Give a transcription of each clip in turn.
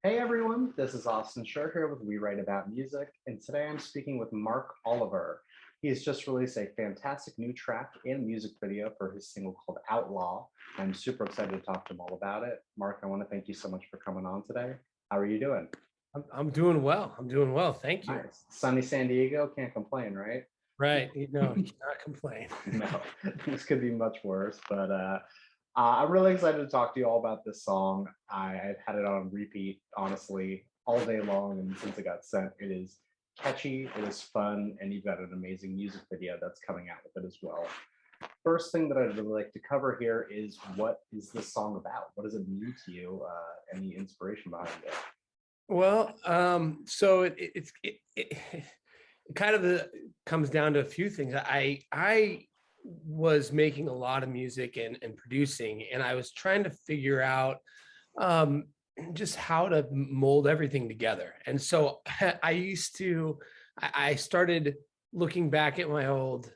Hey everyone, this is Austin Schur here with We Write About Music, and today I'm speaking with Marc Oliver. He has just released a fantastic new track and music video for his single called Outlaw. I'm super excited to talk to him all about it. Marc, I want to thank you so much for coming on today. How are you doing? I'm doing well. I'm doing well. Thank you. Nice. Sunny San Diego, can't complain, right? Right. No, cannot complain. No, this could be much worse, but I'm really excited to talk to you all about this song. I've had it on repeat, honestly, all day long, and since it got sent, it is catchy, it is fun, and you've got an amazing music video that's coming out with it as well. First thing that I'd really like to cover here is what is this song about? What does it mean to you? Any inspiration behind it? Well, so it kind of comes down to a few things. I was making a lot of music and producing, and I was trying to figure out just how to mold everything together. And so I started looking back at my old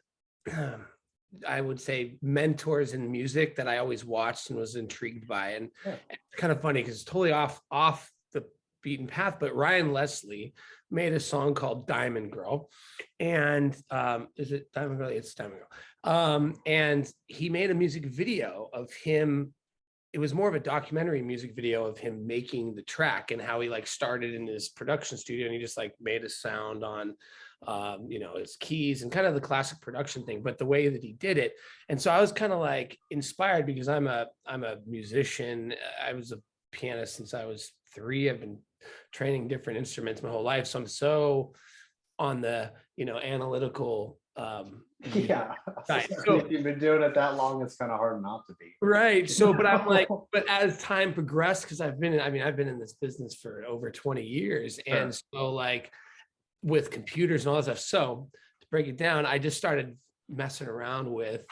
I would say mentors in music that I always watched and was intrigued by. And Yeah. it's kind of funny because it's totally off the beaten path, but Ryan Leslie made a song called Diamond Girl. And is it Diamond Girl? It's Diamond Girl. And he made a music video of him. It was more of a documentary music video of him making the track and how he like started in his production studio, and he just like made a sound on his keys and kind of the classic production thing, but the way that he did it. And so I was kind of like inspired because I'm a musician. I was a pianist since I was 3. I've been training different instruments my whole life, so I'm so on the analytical Yeah. side. So, if you've been doing it that long, it's kind of hard not to be. Right. So, but I'm like, but as time progressed, because I've been in this business for over 20 years. Sure. And so like with computers and all that stuff. So to break it down, I just started messing around with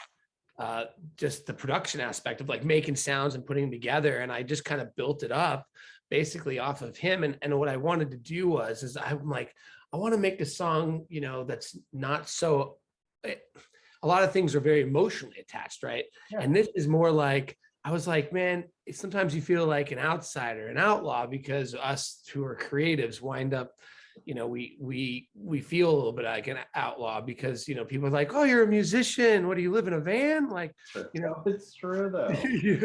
just the production aspect of like making sounds and putting them together. And I just kind of built it up basically off of him. And what I wanted to do is I'm like, I want to make a song, that's not so, a lot of things are very emotionally attached, right? Yeah. And this is more like, I was like, man, sometimes you feel like an outsider, an outlaw, because us who are creatives wind up, we feel a little bit like an outlaw because, people are like, oh, you're a musician. What do you live in a van? Like, It's true though.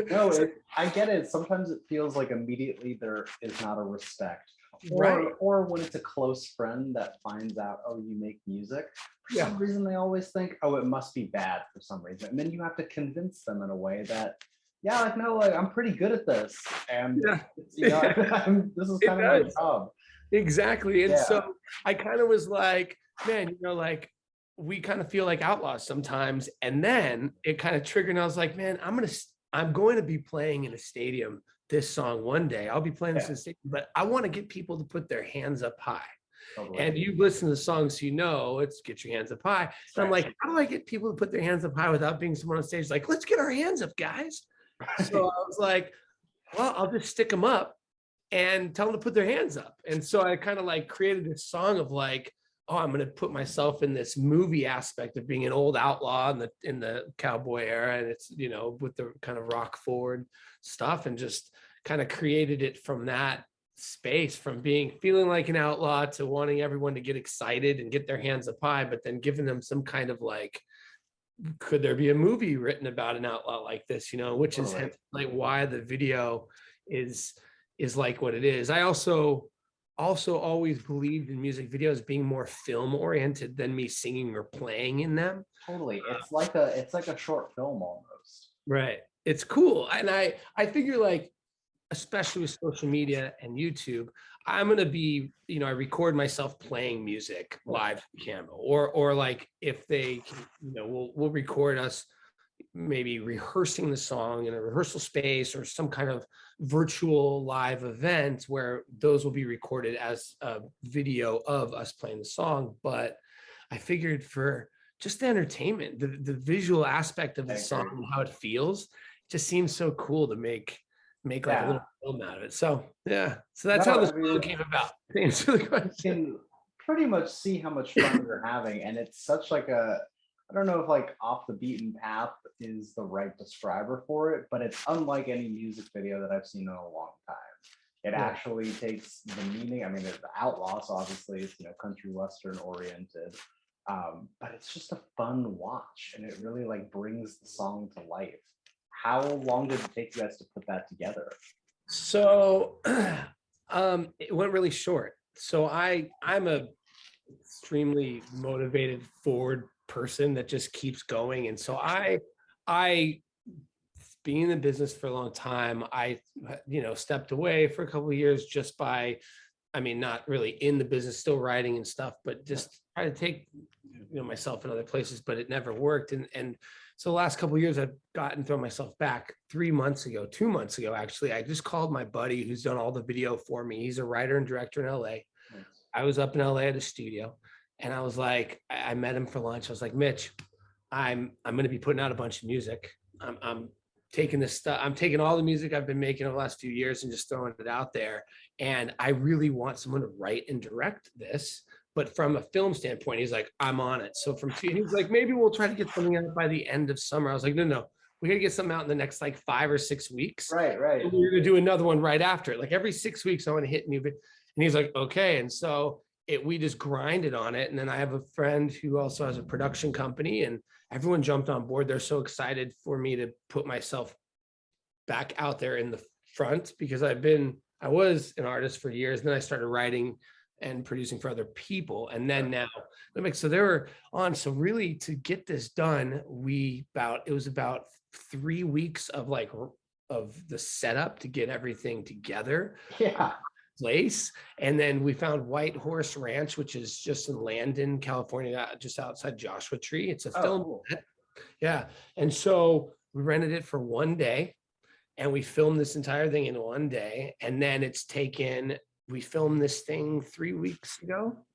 No, I get it. Sometimes it feels like immediately there is not a respect. Or when it's a close friend that finds out, oh, you make music, for some reason they always think, oh, it must be bad for some reason. And then you have to convince them in a way that, I'm pretty good at this. And this is kind of my job. Exactly. And so I kind of was like, man, like we kind of feel like outlaws sometimes. And then it kind of triggered. And I was like, man, I'm going to be playing in a stadium this song one day. I'll be playing this in a stadium, but I want to get people to put their hands up high. Totally. And you listen to the songs, it's get your hands up high. And I'm like, how do I get people to put their hands up high without being someone on stage like, let's get our hands up, guys. So I was like, well, I'll just stick them up and tell them to put their hands up. And so I kind of like created this song of like, oh, I'm going to put myself in this movie aspect of being an old outlaw in the cowboy era. And it's, with the kind of rock forward stuff, and just kind of created it from that space, from feeling like an outlaw to wanting everyone to get excited and get their hands up high, but then giving them some kind of like, could there be a movie written about an outlaw like this, which is like why the video is like what it is. I also always believed in music videos being more film oriented than me singing or playing in them. Totally. It's like a short film almost. Right. It's cool. And I figure like, especially with social media and YouTube, I'm going to be, I record myself playing music live to camera, or like if they, we'll record us maybe rehearsing the song in a rehearsal space or some kind of virtual live event where those will be recorded as a video of us playing the song. But I figured for just the entertainment, the visual aspect of the song and how it feels, just seems so cool to make like a little film out of it. So that's how this song came about. To answer the question. You can pretty much see how much fun you're having, and it's such like I don't know if like off the beaten path is the right describer for it, but it's unlike any music video that I've seen in a long time. It actually takes the meaning. I mean, the Outlaw, so obviously it's, you know, country western oriented, but it's just a fun watch, and it really like brings the song to life. How long did it take you guys to put that together? So it went really short. So I'm a extremely motivated forward person that just keeps going. And so I being in the business for a long time, I, you know, stepped away for a couple of years just by, I mean, not really in the business, still writing and stuff, but just try to take, you know, myself in other places, but it never worked. And so the last couple of years, I've gotten thrown myself back. 3 months ago, 2 months ago, actually, I just called my buddy who's done all the video for me. He's a writer and director in LA. I was up in LA at a studio, and I was like, I met him for lunch. I was like, Mitch, I'm going to be putting out a bunch of music. I'm taking this stuff. I'm taking all the music I've been making over the last few years and just throwing it out there. And I really want someone to write and direct this. But from a film standpoint, he's like, I'm on it. So he's like, maybe we'll try to get something out by the end of summer. I was like, no, we got to get something out in the next like 5 or 6 weeks. Right. And we're going to do another one right after it. Like every 6 weeks, I want to hit new. And he's like, okay. And so we just grinded on it. And then I have a friend who also has a production company, and everyone jumped on board. They're so excited for me to put myself back out there in the front, because I was an artist for years. And then I started writing and producing for other people. And then now, so they were on. So really, to get this done, it was about 3 weeks of the setup to get everything together. Yeah. Place. And then we found White Horse Ranch, which is just in Landon, California, just outside Joshua Tree. It's a film. Cool. Yeah. And so we rented it for 1 day, and we filmed this entire thing in 1 day. And then we filmed this thing 3 weeks ago,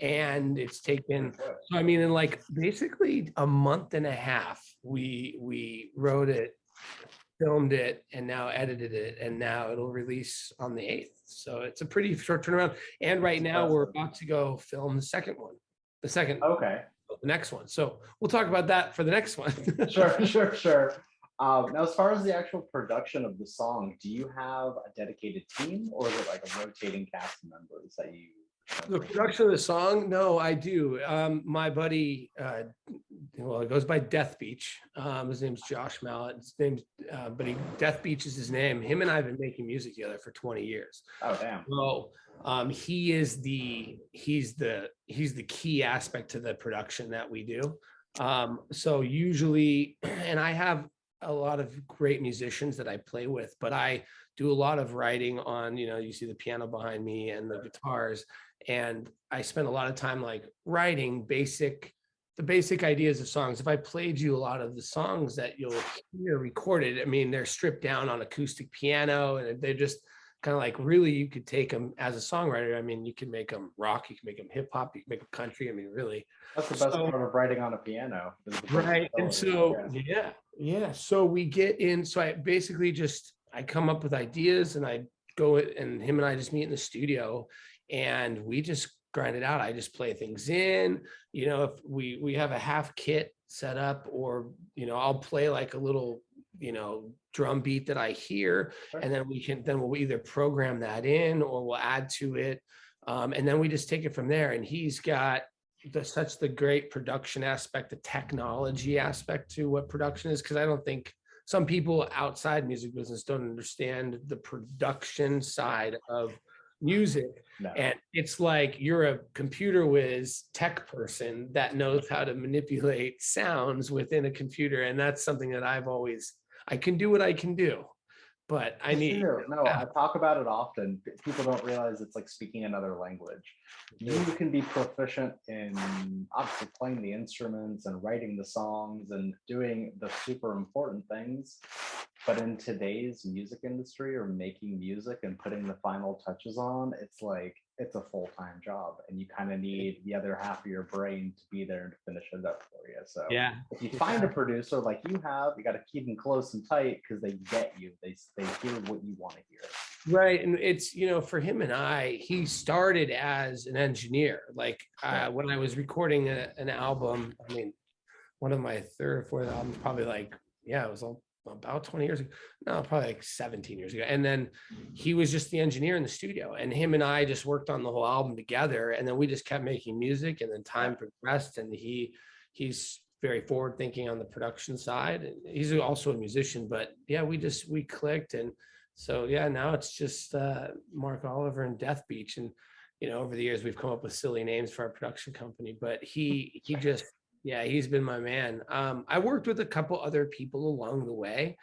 and it's taken, so I mean, in like basically a month and a half, we wrote it, filmed it, and now edited it, and now it'll release on the 8th. So it's a pretty short turnaround. And right now we're about to go film the second one. The next one. So we'll talk about that for the next one. Sure. Now, as far as the actual production of the song, do you have a dedicated team, or is it like a rotating cast of members that you? The production of the song? No, I do. My buddy, well, it goes by Death Beach. His name's Josh Mallet. Death Beach is his name. Him and I have been making music together for 20 years. Oh, damn. So he's the key aspect to the production that we do. So usually, and I have a lot of great musicians that I play with, but I do a lot of writing on, you know, you see the piano behind me and the guitars, and I spend a lot of time like writing the basic ideas of songs. If I played you a lot of the songs that you'll hear recorded, I mean, they're stripped down on acoustic piano, and they're just kind of like, really, you could take them as a songwriter. I mean, you can make them rock, you can make them hip hop, you can make them country. I mean, really. That's the best part of writing on a piano. Right. And so, yeah. So we get in, so I come up with ideas, and I go, and him and I just meet in the studio, and we just grind it out. I just play things in, you know, if we have a half kit set up, or, you know, I'll play like a little, you know, drum beat that I hear, and then we'll either program that in or we'll add to it. And then we just take it from there. And he's got such the great production aspect, the technology aspect to what production is. Cause I don't think some people outside music business don't understand the production side of music. No. And it's like you're a computer whiz tech person that knows how to manipulate sounds within a computer. And that's something that I can do what I can do, but I need. No, I talk about it often. People don't realize it's like speaking another language. You can be proficient in obviously playing the instruments and writing the songs and doing the super important things. But in today's music industry, or making music and putting the final touches on, it's like, it's a full-time job, and you kind of need the other half of your brain to be there to finish it up for you. So yeah, if you find a producer like you have, you got to keep them close and tight, because they get you. They hear what you want to hear. Right. And it's, you know, for him and I, he started as an engineer. Like when I was recording an album, I mean, one of my third or fourth albums, probably like, yeah, it was about 20 years ago. No, probably like 17 years ago. And then he was just the engineer in the studio, and him and I just worked on the whole album together. And then we just kept making music, and then time progressed, and he's very forward thinking on the production side. And he's also a musician, but yeah, we clicked. And so, yeah, now it's just Marc Oliver and Death Beach. And, over the years we've come up with silly names for our production company, but he just, yeah, he's been my man. I worked with a couple other people along the way.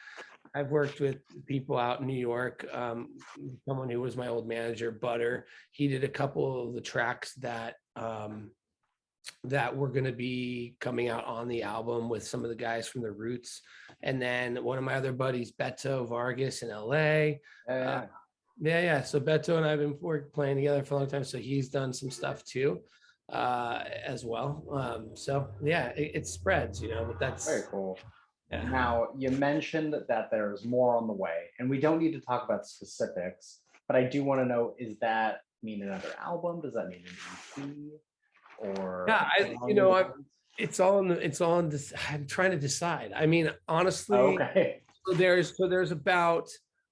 I've worked with people out in New York. Someone who was my old manager, Butter. He did a couple of the tracks that were going to be coming out on the album with some of the guys from the Roots. And then one of my other buddies, Beto Vargas in LA. Yeah. So Beto and I have been playing together for a long time. So he's done some stuff too. As well. So yeah, it spreads, but that's very cool. Yeah. Now, you mentioned that there's more on the way, and we don't need to talk about specifics, but I do want to know, is that mean another album? Does that mean an EP? Or yeah, it's all in this. I'm trying to decide. I mean, honestly, okay. So there's about,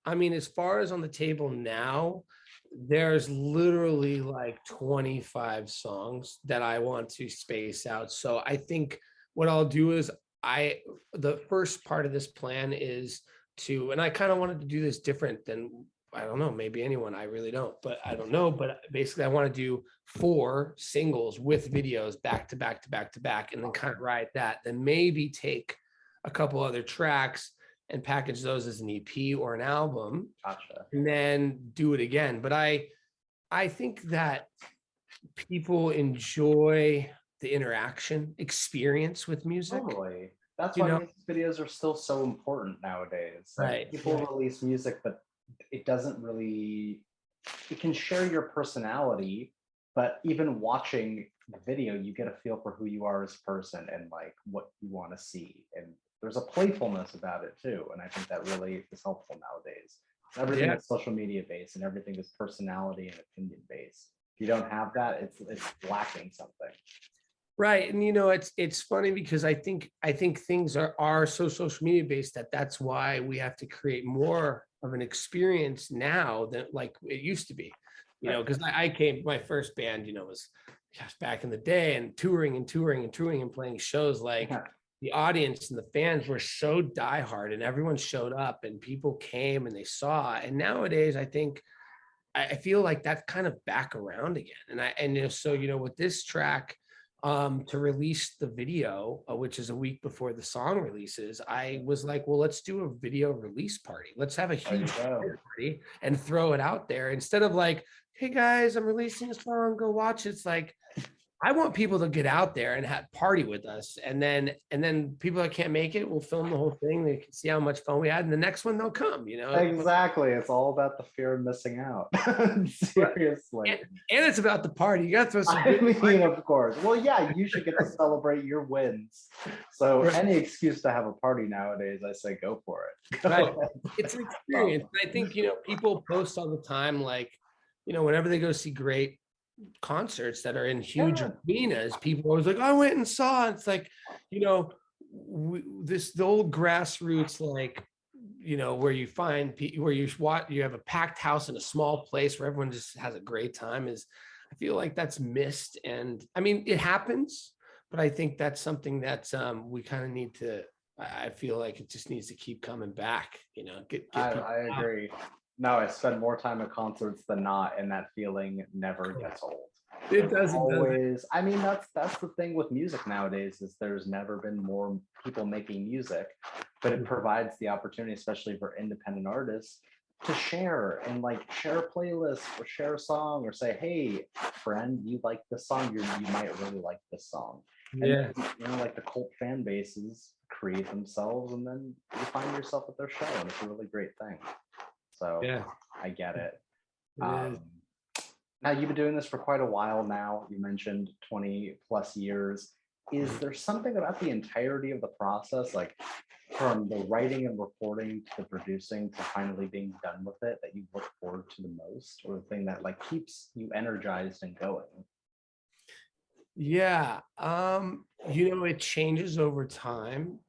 as far as on the table now, there's literally like 25 songs that I want to space out. So I think what I'll do is the first part of this plan is and I kind of wanted to do this different than, I don't know, maybe anyone, I really don't, but I don't know. But basically I want to do 4 singles with videos back to back to back to back, and then kind of ride that, then maybe take a couple other tracks and package those as an EP or an album. Gotcha. And then do it again. But I think that people enjoy the interaction experience with music. Totally. That's why music videos are still so important nowadays. Right. People release music, but it doesn't really, it can share your personality, but even watching the video, you get a feel for who you are as a person and like what you want to see. And there's a playfulness about it too. And I think that really is helpful nowadays. Everything is social media based, and everything is personality and opinion based. If you don't have that, it's lacking something. Right. And it's funny because I think things are so social media based that's why we have to create more of an experience now than like it used to be. Because my first band, was back in the day, and touring and playing shows, like the audience and the fans were so diehard, and everyone showed up and people came and they saw. And nowadays, I feel like that's kind of back around again. So with this track, to release the video, which is a week before the song releases, I was like, well, let's do a video release party. Let's have a huge party and throw it out there instead of like, hey guys, I'm releasing a song, go watch it. It's like, I want people to get out there and party with us, and then people that can't make it will film the whole thing. They can see how much fun we had, and the next one they'll come. Exactly. It's all about the fear of missing out. Seriously. And it's about the party. You got to throw some. Of course. Well, yeah, you should get to celebrate your wins. So any excuse to have a party nowadays, I say go for it. Right. It's an experience. I think people post all the time, like whenever they go see great concerts that are in huge arenas, people are always like, I went and saw. It's like, the old grassroots, like, where you find where you have a packed house in a small place where everyone just has a great time, I feel like that's missed. And it happens, but I think that's something that we kind of need to, I feel like it just needs to keep coming back, I agree. No, I spend more time at concerts than not, and that feeling never gets old. It doesn't always. That's the thing with music nowadays, is there's never been more people making music, but it provides the opportunity, especially for independent artists, to share and share a playlist or share a song or say, hey, friend, you like this song, you might really like this song. Yeah. And the cult fan bases create themselves, and then you find yourself at their show, and it's a really great thing. So yeah, I get it. Now, you've been doing this for quite a while now. You mentioned 20 plus years. Is there something about the entirety of the process, like from the writing and recording to the producing to finally being done with it, that you look forward to the most, or the thing that keeps you energized and going? Yeah. It changes over time.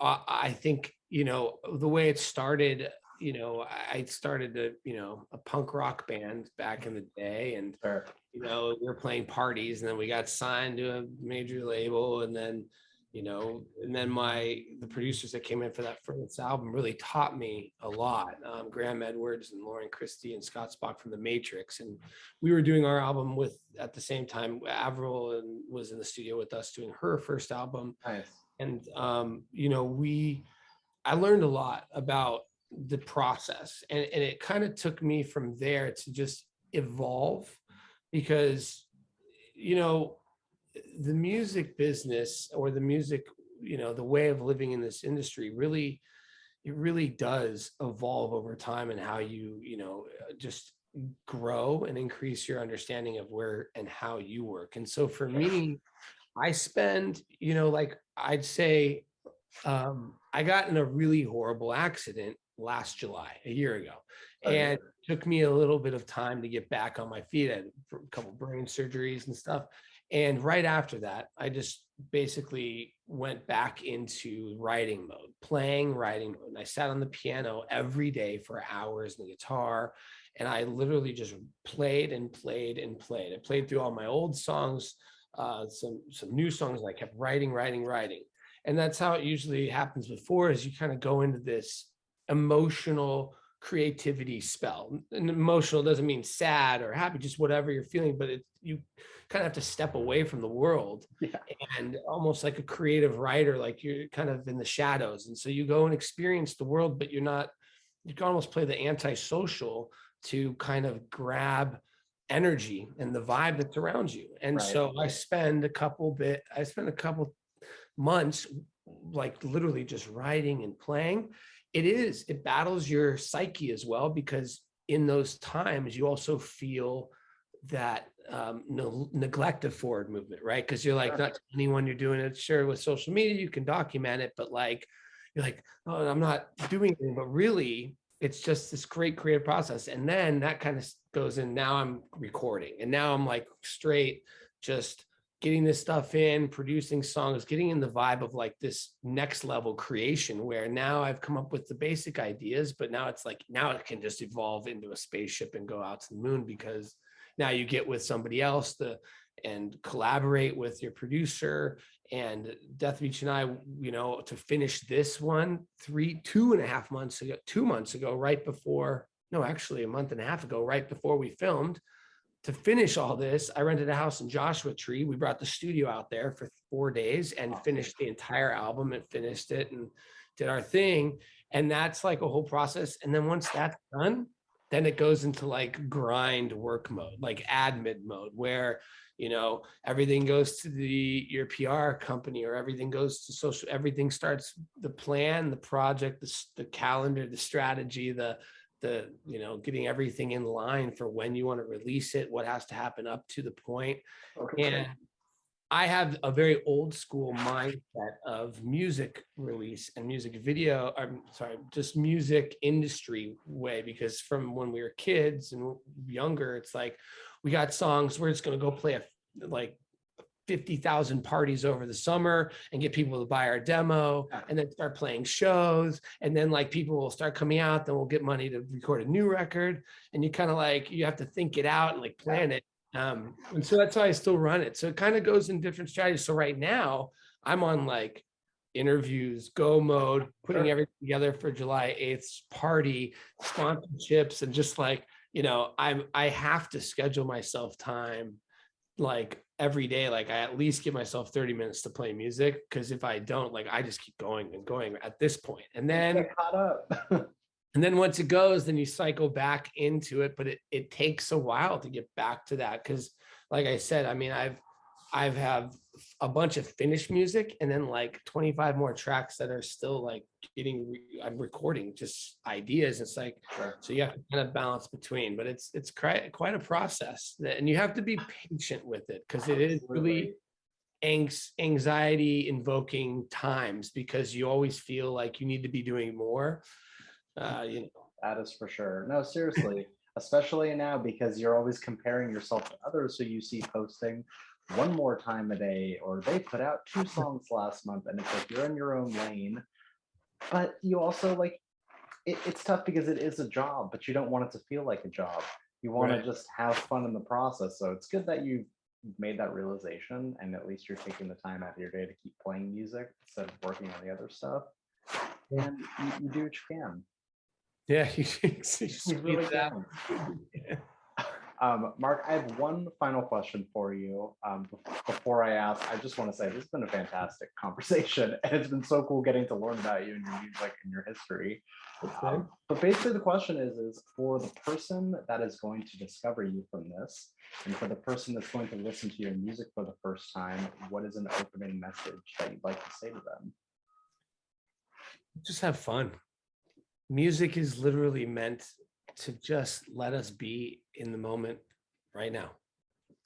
I think, the way it started, I started a punk rock band back in the day, and Sure. we were playing parties, and then we got signed to a major label, and then the producers that came in for that first album really taught me a lot. Graham Edwards and Lauren Christie and Scott Spock from The Matrix, and we were doing our album with, at the same time, Avril and was in the studio with us doing her first album. Nice. And I learned a lot about the process, and it kind of took me from there to just evolve, because the music business, or the music, the way of living in this industry, really, it really does evolve over time, and how just grow and increase your understanding of where and how you work. And so for me, I spend, like I'd say, I got in a really horrible accident last July, a year ago, and it took me a little bit of time to get back on my feet. I had a couple brain surgeries and stuff. And right after that, I just basically went back into writing mode, playing writing mode. And I sat on the piano every day for hours, and the guitar, and I literally just played and played and played. I played through all my old songs, some new songs. I kept writing. And that's how it usually happens before, is you kind of go into this emotional creativity spell. And emotional doesn't mean sad or happy, just whatever you're feeling, but you kind of have to step away from the world. Yeah. And almost like a creative writer, like you're kind of in the shadows. And so you go and experience the world, but you can almost play the antisocial to kind of grab energy and the vibe that's around you. And so I spent a couple months, like literally just writing and playing. It battles your psyche as well, because in those times you also feel that neglect of forward movement, right? Because you're like, not anyone you're doing it. Sure, with social media you can document it, but like you're like, oh, I'm not doing anything. But really, it's just this great creative process. And then that kind of goes in. Now I'm recording, and now I'm like straight just getting this stuff in, producing songs, getting in the vibe of like this next level creation, where now I've come up with the basic ideas, but now it's like, now it can just evolve into a spaceship and go out to the moon, because now you get with somebody else and collaborate with your producer. And Death Beach and I, to finish this one 2.5 months ago, 2 months ago, right before, no, actually a month and a half ago, right before we filmed. To finish all this, I rented a house in Joshua Tree. We brought the studio out there for 4 days and finished the entire album, and finished it and did our thing. And that's like a whole process. And then once that's done, then it goes into like grind work mode, like admin mode, where everything goes to your PR company, or everything goes to social. Everything starts, the plan, the project, the calendar, the strategy, the getting everything in line for when you want to release it, what has to happen up to the point. And I have a very old school mindset of music release and music video, just music industry way, because from when we were kids and younger, it's like, we got songs, we're just going to go play like 50,000 parties over the summer and get people to buy our demo, and then start playing shows. And then like people will start coming out, then we'll get money to record a new record. And you kind of like, you have to think it out and like plan it. And so that's how I still run it. So it kind of goes in different strategies. So right now I'm on like interviews, go mode, putting everything together for July 8th's party, sponsorships, and just like, I have to schedule myself time like every day. Like I at least give myself 30 minutes to play music, because if I don't, like I just keep going and going at this point. And then get caught up. and then once it goes, then you cycle back into it. But it takes a while to get back to that, because like I said, I mean, I've have a bunch of finished music, and then like 25 more tracks that are still like I'm recording just ideas. It's like, so you have to kind of balance between, but it's quite a process, and you have to be patient with it, because it is really anxiety invoking times, because you always feel like you need to be doing more. That is for sure. No, seriously, especially now, because you're always comparing yourself to others. So you see posting one more time a day, or they put out 2 songs last month, and it's like you're in your own lane. but you also like it's tough because it is a job, but you don't want it to feel like a job. You want to Right. just have fun in the process. So it's good that you've made that realization, and at least you're taking the time out of your day to keep playing music instead of working on the other stuff. Yeah. And you do what you can. Yeah, you You really squeeze it out. can. Yeah. Mark, I have one final question for you. Before I ask, I just want to say this has been a fantastic conversation, and it's been so cool getting to learn about you and your music and your history. Okay. But basically, the question is for the person that is going to discover you from this, and for the person that's going to listen to your music for the first time, what is an opening message that you'd like to say to them? Just have fun. Music is literally meant to just let us be in the moment right now.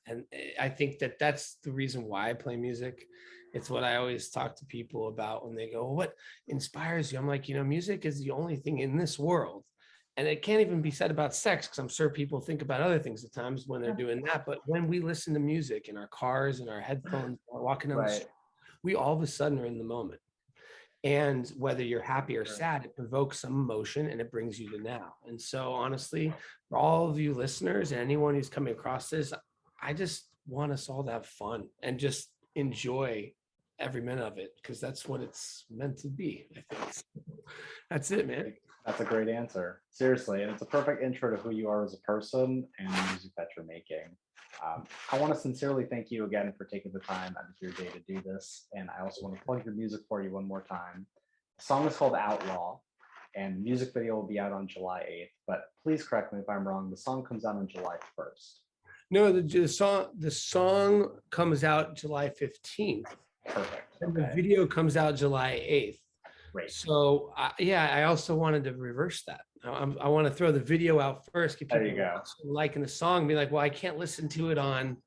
And I think that that's the reason why I play music. It's what I always talk to people about when they go, "Well, what inspires you?" I'm like, music is the only thing in this world. And it can't even be said about sex, because I'm sure people think about other things at times when they're doing that. But when we listen to music in our cars and our headphones, or walking down the Right. street, we all of a sudden are in the moment. And whether you're happy or Sure. sad, it provokes some emotion and it brings you to now. And so honestly, for all of you listeners and anyone who's coming across this, I just want us all to have fun and just enjoy every minute of it, because that's what it's meant to be, I think. That's it, man. That's a great answer. Seriously, and it's a perfect intro to who you are as a person and the music that you're making. I want to sincerely thank you again for taking the time out of your day to do this. And I also want to plug your music for you one more time. The song is called Outlaw, and the music video will be out on July 8th. But please correct me if I'm wrong. The song comes out on July 1st. No, the song comes out July 15th. Perfect. And the Okay. video comes out July 8th. Great. So yeah, I also wanted to reverse that. I want to throw the video out first, get There people you go. liking the song, be like, well, I can't listen to it on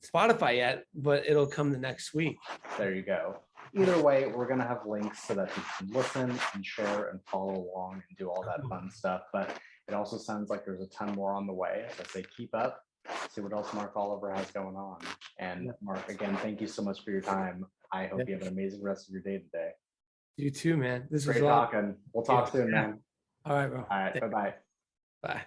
Spotify yet, but it'll come the next week. There you go. Either way, we're going to have links so that you can listen and share and follow along and do all that fun stuff. But it also sounds like there's a ton more on the way. As I say, keep up, see what else Marc Oliver has going on. And Marc, again, thank you so much for your time. I hope you have an amazing rest of your day today. You too, man. This was Great talking. We'll talk soon, man. All right, bro. All right. Bye-bye. Bye.